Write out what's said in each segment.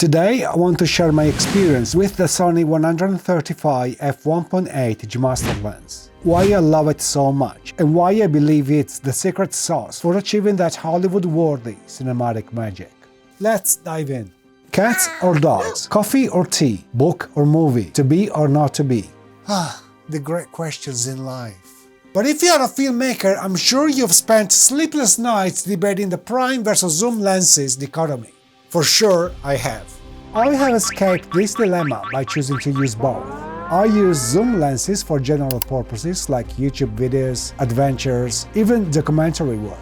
Today I want to share my experience with the Sony 135mm f1.8 G-Master lens, why I love it so much, and why I believe it's the secret sauce for achieving that Hollywood-worthy cinematic magic. Let's dive in. Cats or dogs? Coffee or tea? Book or movie? To be or not to be? The great questions in life. But if you're a filmmaker, I'm sure you've spent sleepless nights debating the prime versus zoom lenses dichotomy. For sure, I have. I have escaped this dilemma by choosing to use both. I use zoom lenses for general purposes like YouTube videos, adventures, even documentary work,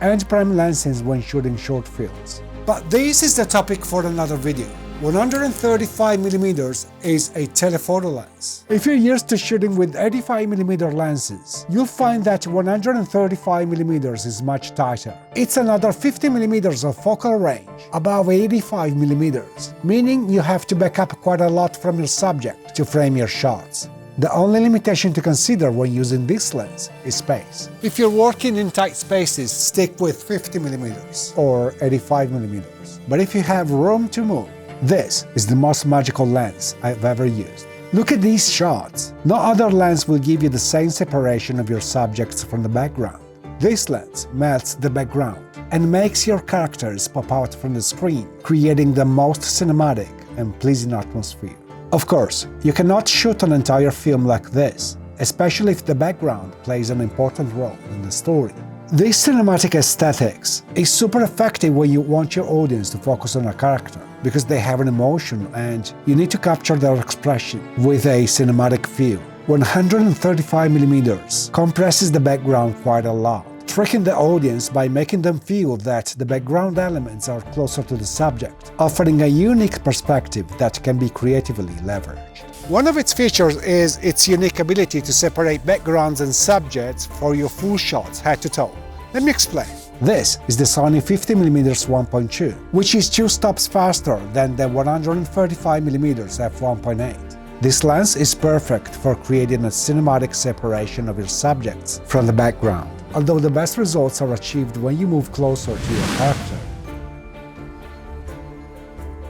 and prime lenses when shooting short films. But this is the topic for another video. 135mm is a telephoto lens. If you're used to shooting with 85mm lenses, you'll find that 135mm is much tighter. It's another 50mm of focal range, above 85mm, meaning you have to back up quite a lot from your subject to frame your shots. The only limitation to consider when using this lens is space. If you're working in tight spaces, stick with 50mm or 85mm. But if you have room to move, this is the most magical lens I've ever used. Look at these shots. No other lens will give you the same separation of your subjects from the background. This lens melts the background and makes your characters pop out from the screen, creating the most cinematic and pleasing atmosphere. Of course, you cannot shoot an entire film like this, especially if the background plays an important role in the story. This cinematic aesthetics is super effective when you want your audience to focus on a character, because they have an emotion and you need to capture their expression with a cinematic feel. 135mm compresses the background quite a lot, tricking the audience by making them feel that the background elements are closer to the subject, offering a unique perspective that can be creatively leveraged. One of its features is its unique ability to separate backgrounds and subjects for your full shots head to toe. Let me explain. This is the Sony 50mm f1.2, which is 2 stops faster than the 135mm f1.8. This lens is perfect for creating a cinematic separation of your subjects from the background, although the best results are achieved when you move closer to your character.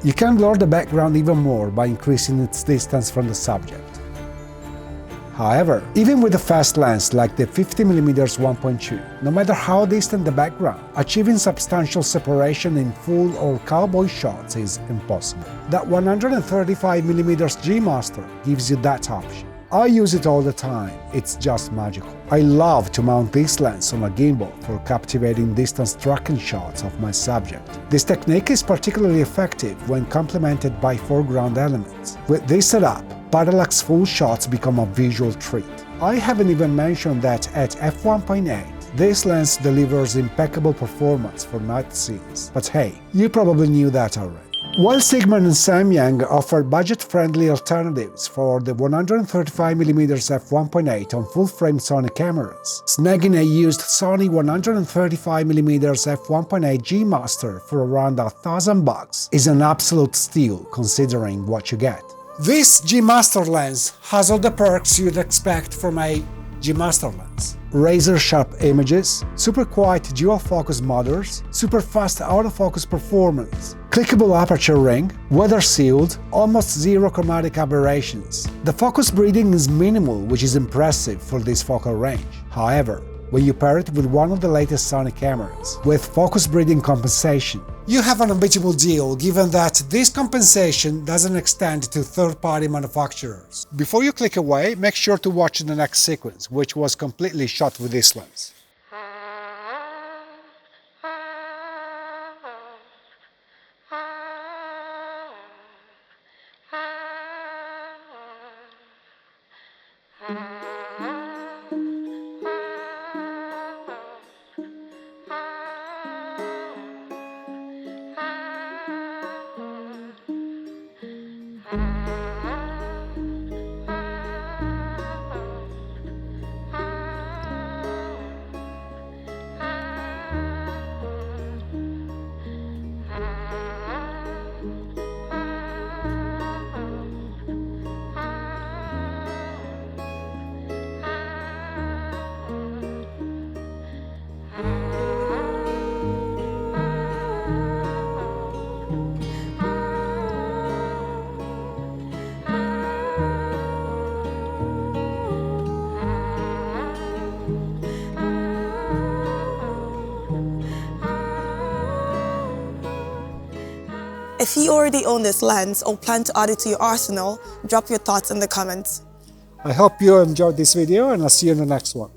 You can blur the background even more by increasing its distance from the subject. However, even with a fast lens like the 50mm 1.2, no matter how distant the background, achieving substantial separation in full or cowboy shots is impossible. That 135mm G-Master gives you that option. I use it all the time, it's just magical. I love to mount this lens on a gimbal for captivating distance tracking shots of my subject. This technique is particularly effective when complemented by foreground elements. With this setup, parallax full shots become a visual treat. I haven't even mentioned that at f1.8, this lens delivers impeccable performance for night scenes. But hey, you probably knew that already. While Sigma and Samyang offer budget-friendly alternatives for the 135mm f1.8 on full-frame Sony cameras, snagging a used Sony 135mm f1.8 G-Master for around $1,000 is an absolute steal considering what you get. This G-Master lens has all the perks you'd expect from a G-Master lens. Razor-sharp images, super quiet dual-focus motors, super fast autofocus performance, clickable aperture ring, weather-sealed, almost zero chromatic aberrations. The focus breathing is minimal, which is impressive for this focal range. However, when you pair it with one of the latest Sony cameras, with focus breathing compensation, you have an unbeatable deal, given that this compensation doesn't extend to third-party manufacturers. Before you click away, make sure to watch the next sequence, which was completely shot with this lens. If you already own this lens or plan to add it to your arsenal, drop your thoughts in the comments. I hope you enjoyed this video and I'll see you in the next one.